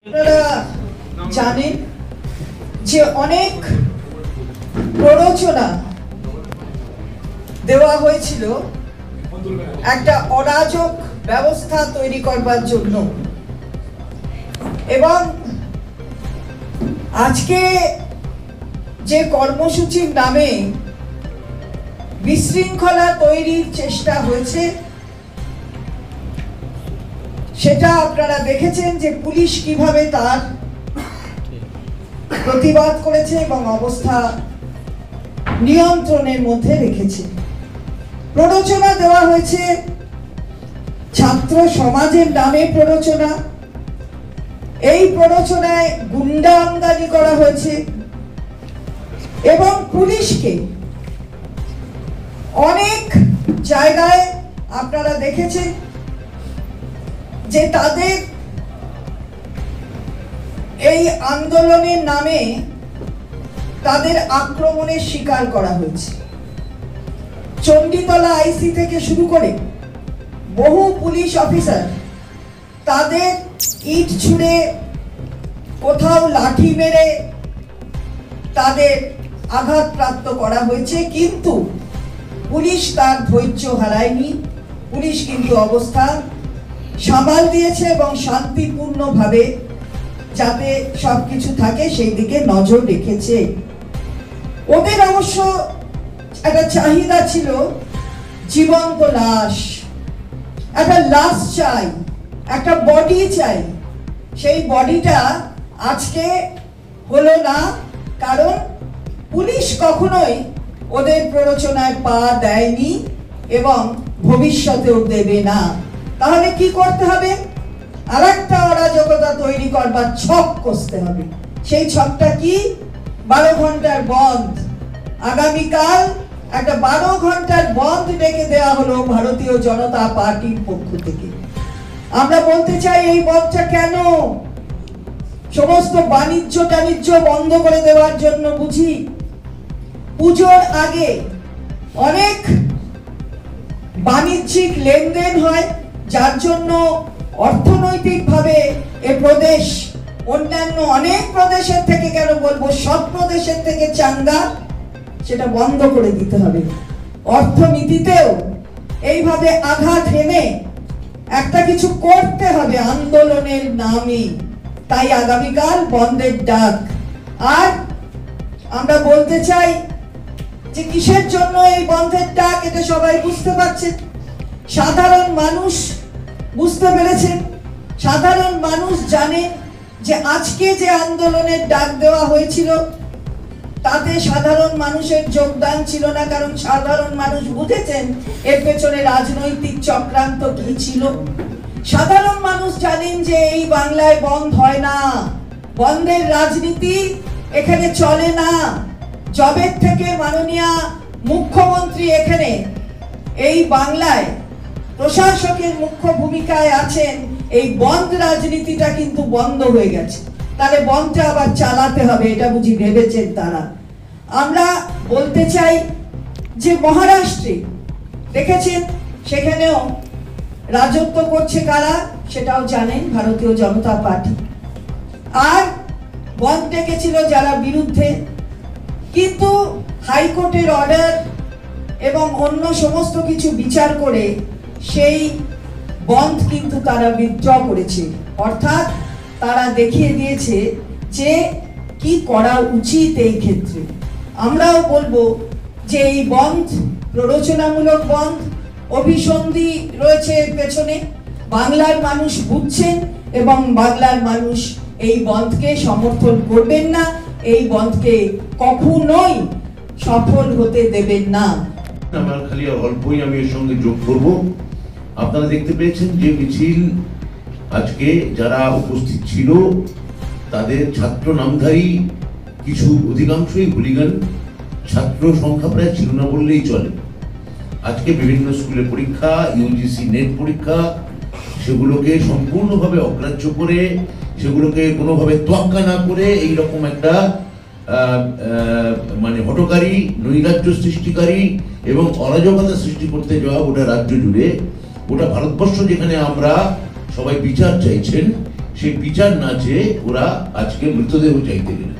আপনারা জানেন যে অনেক প্ররোচনা দেওয়া হয়েছিল একটা অরাজক ব্যবস্থা তৈরি করবার জন্য, এবং আজকে যে কর্মসূচির নামে বিশৃঙ্খলা তৈরির চেষ্টা হয়েছে সেটা আপনারা দেখেছেন যে পুলিশ কিভাবে তার প্রতিবাদ করেছে এবং অবস্থা নিয়ন্ত্রণের মধ্যে রেখেছে। প্ররোচনা দেওয়া হয়েছে ছাত্র সমাজের নামে প্ররোচনা, এই প্ররোচনায় গুন্ডা আমদানি করা হয়েছে এবং পুলিশকে অনেক জায়গায় আপনারা দেখেছেন যে তাদের এই আন্দোলনের নামে তাদের আক্রমণের শিকার করা হয়েছে। চণ্ডীতলা আইসি থেকে শুরু করে বহু পুলিশ অফিসার তাদের ইট ছুঁড়ে, কোথাও লাঠি মেরে তাদের আঘাতপ্রাপ্ত করা হয়েছে, কিন্তু পুলিশ তার ধৈর্য হারায়নি। পুলিশ কিন্তু অবস্থা সামাল দিয়েছে এবং শান্তিপূর্ণভাবে যাতে সবকিছু থাকে সেই দিকে নজর রেখেছে। ওদের অবশ্য একটা চাহিদা ছিল জীবন্ত লাশ, একটা লাশ চাই, একটা বডি চাই। সেই বডিটা আজকে হলো না, কারণ পুলিশ কখনোই ওদের প্ররোচনায় পা দেয়নি এবং ভবিষ্যতেও দেবে না। তাহলে কি করতে হবে? আরেকটা অরাজকতা তৈরি করবার ছক কষতে হবে। সেই ছকটা কি? 12 ঘন্টার বন্ধ। আগামীকাল একটা 12 ঘন্টার বন্ধ ডেকে দেওয়া হলো ভারতীয় জনতা পার্টির পক্ষ থেকে। আমরা বলতে চাই এই বন্ধটা কেন? সমস্ত বাণিজ্য বন্ধ করে দেওয়ার জন্য বুঝি? পুজোর আগে অনেক বাণিজ্যিক লেনদেন হয়, যার জন্য অর্থনৈতিকভাবে এ প্রদেশ অন্যান্য অনেক প্রদেশের থেকে, কেন বলবো সব প্রদেশের থেকে চাঙ্গা, সেটা বন্ধ করে দিতে হবে। অর্থনীতিতেও এইভাবে আঘাত হেনে একটা কিছু করতে হবে আন্দোলনের নামে। তাই আগামীকাল বন্ধের ডাক। আর আমরা বলতে চাই যে কিসের জন্য এই বন্ধের ডাক, এটা সবাই বুঝতে পারছেন। সাধারণ মানুষ বুঝতে পেরেছেন, সাধারণ মানুষ জানে যে আজকে যে আন্দোলনের ডাক দেওয়া হয়েছিল তাতে সাধারণ মানুষের যোগদান ছিল না, কারণ সাধারণ মানুষ বুঝেছেন এর পেছনে রাজনৈতিক চক্রান্ত কি ছিল। সাধারণ মানুষ জানেন যে এই বাংলায় বন্ধ হয় না, বন্ধের রাজনীতি এখানে চলে না। জবের থেকে মাননীয় মুখ্যমন্ত্রী এখানে এই বাংলায় প্রশাসকের মুখ্য ভূমিকায় আছেন, এই বন্ধ রাজনীতিটা কিন্তু বন্ধ হয়ে গেছে। তাহলে বন্ধটা আবার চালাতে হবে, এটা বুঝি ভেবেছেন তারা। আমরা বলতে চাই যে মহারাষ্ট্রে দেখেছেন, সেখানেও রাজত্ব করছে কারা সেটাও জানেন, ভারতীয় জনতা পার্টি। আর বন্ধ ডেকেছিল যারা বিরুদ্ধে, কিন্তু হাইকোর্টের অর্ডার এবং অন্য সমস্ত কিছু বিচার করে সেই বন্ধ কিন্তু তারা উইথড্র করেছে। অর্থাৎ তারা দেখিয়ে দিয়েছে যে কি করা উচিত এই ক্ষেত্রে। আমরাও বলবো যে এই বন্ধ প্ররোচনামূলক বন্ধ, অভিসন্ধি রয়েছে এর পেছনে। বাংলার মানুষ বুঝছেন এবং বাংলার মানুষ এই বন্ধকে সমর্থন করবেন না, এই বন্ধকে কখনোই সফল হতে দেবেন না। আমার খালি অল্পই আমি এর সঙ্গে যোগ করব। আপনারা দেখতে পেয়েছেন যে মিছিল আজকে যারা উপস্থিত ছিল তাদের ছাত্র নামধারী কিছু অধিকাংশই হুলিগান, ছাত্র সংখ্যা প্রায় ছিল না বললেই চলে। আজকে বিভিন্ন স্কুলে পরীক্ষা, ইউজিসি নেট পরীক্ষা, সেগুলোকে সম্পূর্ণভাবে অগ্রাহ্য করে, সেগুলোকে কোনোভাবে তোয়াক্কা না করে এইরকম একটা মানে হঠকারী, নৈরাজ্য সৃষ্টিকারী এবং অরাজকতা সৃষ্টি করতে যাওয়া গোটা রাজ্য জুড়ে, গোটা ভারতবর্ষ যেখানে আমরা সবাই বিচার চাইছেন, সেই বিচার না চেয়ে ওরা আজকে মৃতদেহ চাইতে গেলেন।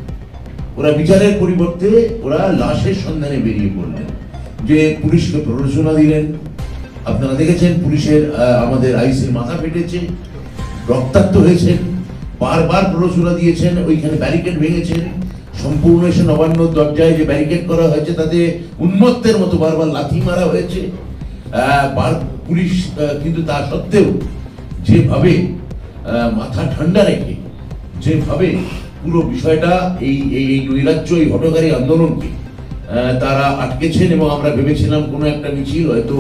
ওরা বিচারের পরিবর্তে ওরা লাশের সন্ধানে বেরিয়ে পড়লেন। যে পুলিশকে প্ররোচনা দিলেন, আপনারা দেখেছেন পুলিশের আমাদের আইসির মাথা ফেটেছে, রক্তাক্ত হয়েছেন, বারবার প্ররোচনা দিয়েছেন, ওইখানে ব্যারিকেড ভেঙেছেন, সম্পূর্ণ এসে নবান্ন দরজায় যে ব্যারিকেড করা হয়েছে তাতে উন্মত্তের মতো বারবার লাথি মারা হয়েছে। পুলিশ কিন্তু তা সত্ত্বেও যেভাবে মাথা ঠান্ডা রেখে যেভাবে পুরো বিষয়টা এই নৈরাজ্য, এই হঠকারী আন্দোলনকে তারা আটকেছেন, এবং আমরা ভেবেছিলাম কোনো একটা মিছিল হয়তো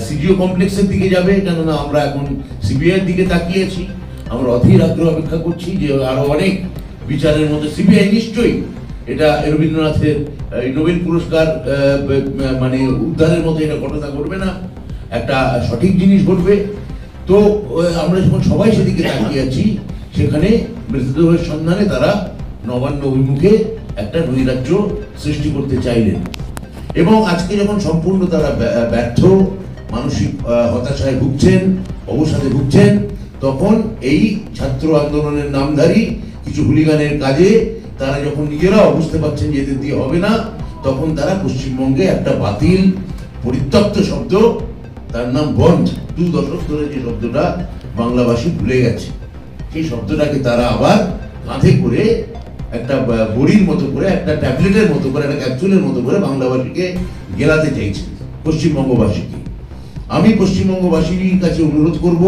সিডিও কমপ্লেক্সের দিকে যাবে, কেননা আমরা এখন সিবিআই এর দিকে তাকিয়েছি। আমরা অধীর আগ্রহ অপেক্ষা করছি যে আরো অনেক বিচারের মধ্যে সিবিআই নিশ্চয়ই এটা রবীন্দ্রনাথের নোবেল পুরস্কার মানে উদ্ধারের মতো এটা ঘটনা ঘটবে না, একটা সঠিক জিনিস ঘটবে। তো আমরা যখন সবাই সেদিকে তাকিয়ে আছি, সেখানে মৃতদেহের সন্ধানে তারা নবান্ন অভিমুখে একটা নৈরাজ্য সৃষ্টি করতে চাইলেন। এবং আজকে যখন সম্পূর্ণ তারা ব্যর্থ, মানসিক হতাশায় ভুগছেন, অবসাদে ভুগছেন, তখন এই ছাত্র আন্দোলনের নামধারী কিছু হুলিগানের কাজে তারা যখন নিজেরাও বুঝতে পারছেন যে এদের দিয়ে হবে না, তখন তারা পশ্চিমবঙ্গে একটা বাতিল পরিত্যক্ত শব্দ, তার নাম বন্ধ, 2 দশক ধরে যে শব্দটা বাংলাভাষী ভুলে গেছে, সেই শব্দটাকে তারা আবার কাঁধে করে একটা বড়ির মতো করে, একটা ট্যাবলেটের মতো করে, একটা ক্যাপসুলের মতো করে বাংলাভাষীকে গেলাতে চাইছে, পশ্চিমবঙ্গবাসীকে। আমি পশ্চিমবঙ্গবাসীর কাছে অনুরোধ করব,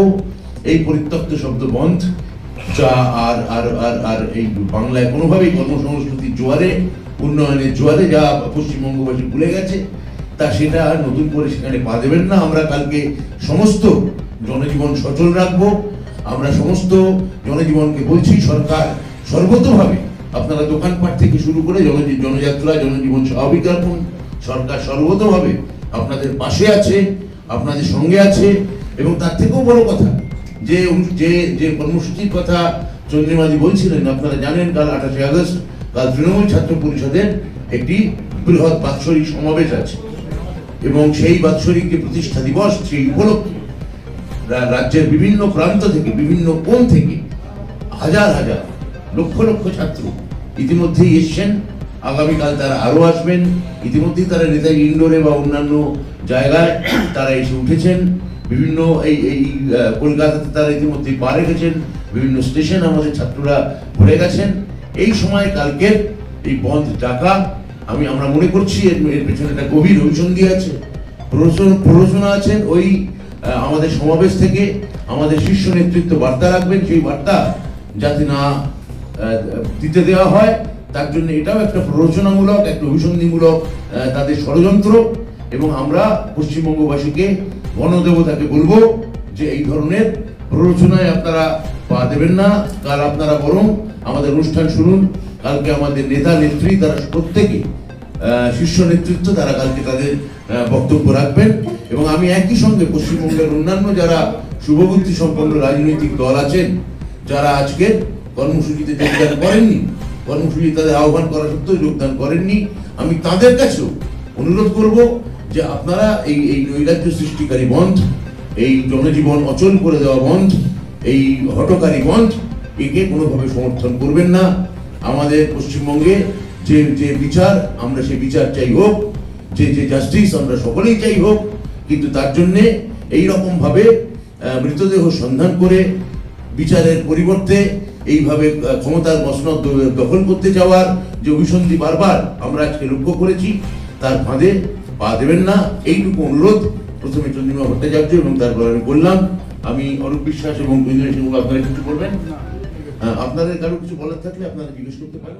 এই পরিত্যক্ত শব্দ বন্ধ, যা আর আর আর আর এই বাংলায় কোনোভাবেই কর্মসংস্কৃতির জোয়ারে, উন্নয়নের জোয়ারে যা পশ্চিমবঙ্গবাসী ভুলে গেছে, তা সেটা নতুন করে সেখানে পা দেবেন না। আমরা কালকে সমস্ত জনজীবন সচল রাখবো। আমরা সমস্ত জনজীবনকে বলছি, সরকার সর্বতভাবে, আপনারা দোকানপাট থেকে শুরু করে জনযাত্রা, জনজীবন স্বাভাবিক রাখুন। সরকার সর্বতভাবে আপনাদের পাশে আছে, আপনাদের সঙ্গে আছে। এবং তার থেকেও বড় কথা, যে যে যে কর্মসূচির কথা চন্দ্রিমাদি বলছিলেন, আপনারা জানেন কাল 28 আগস্ট কাল তৃণমূল ছাত্র পরিষদের একটি বৃহৎ বাৎসরিক সমাবেশ আছে, এবং সেই বাৎসরিক যে প্রতিষ্ঠা দিবস, সেই উপলক্ষে রাজ্যের বিভিন্ন প্রান্ত থেকে, বিভিন্ন কোণ থেকে হাজার হাজার, লক্ষ লক্ষ ছাত্র ইতিমধ্যেই এসছেন। আগামীকাল তারা আরো আসবেন। ইতিমধ্যেই তারা নেতাজি ইন্ডোরে বা অন্যান্য জায়গায় তারা এসে উঠেছেন। বিভিন্ন এই কলকাতাতে তারা ইতিমধ্যে পা রেখেছেন, বিভিন্ন স্টেশন আমাদের ছাত্ররা ভরে গেছেন। এই সময় কালকের এই বন্ধ ডাকা, আমরা মনে করছি এর পেছনে একটা গভীর অভিসন্ধি আছে, প্ররোচনা আছেন। ওই আমাদের সমাবেশ থেকে আমাদের শীর্ষ নেতৃত্ব বার্তা রাখবেন, সেই বার্তা যাতে না দিতে দেওয়া হয়, তার জন্য এটাও একটা প্ররোচনামূলক, একটা অভিসন্ধিমূলক তাদের ষড়যন্ত্র। এবং আমরা পশ্চিমবঙ্গবাসীকে, গণদেবতাকে বলবো যে এই ধরনের প্ররোচনায় আপনারা পা দেবেন না। কাল আপনারা বরং আমাদের অনুষ্ঠান শুনুন। কালকে আমাদের নেতা নেত্রী তারা প্রত্যেকে, শীর্ষ নেতৃত্ব তারা কালকে তাদের বক্তব্য রাখবেন। এবং আমি একই সঙ্গে পশ্চিমবঙ্গের অন্যান্য যারা শুভবুদ্ধি সম্পন্ন রাজনৈতিক দল আছেন, যারা আজকের কর্মসূচিতে যোগদান করেননি, কর্মসূচি তাদের আহ্বান করা সত্ত্বেও যোগদান করেননি, আমি তাদের কাছেও অনুরোধ করব যে আপনারা এই নৈরাজ্য সৃষ্টিকারী বন্ধ, এই জনজীবন অচল করে দেওয়া বন্ধ, এই হঠকারী বন্ধ, একে কোনোভাবে সমর্থন করবেন না। আমাদের পশ্চিমবঙ্গে যে বিচার, আমরা সেই বিচার চাই হোক, যে জাস্টিস আমরা সকলেই চাই হোক, কিন্তু তার জন্যে এইরকম ভাবে মৃতদেহ সন্ধান করে বিচারের পরিবর্তে এইভাবে ক্ষমতার মসনদ দখল করতে যাওয়ার যে অভিসন্ধি বারবার আমরা আজকে লক্ষ্য করেছি, তার ফাঁদে পা দেবেন না, এইটুকু অনুরোধ প্রথমে চন্দ্রিমা ভট্টাচার্য এবং তারপর আমি বললাম। আমি অরূপ বিশ্বাস এবং আপনারা কিছু বলবেন? আপনাদের কারো কিছু বলার থাকলে আপনারা জিজ্ঞেস করতে পারেন।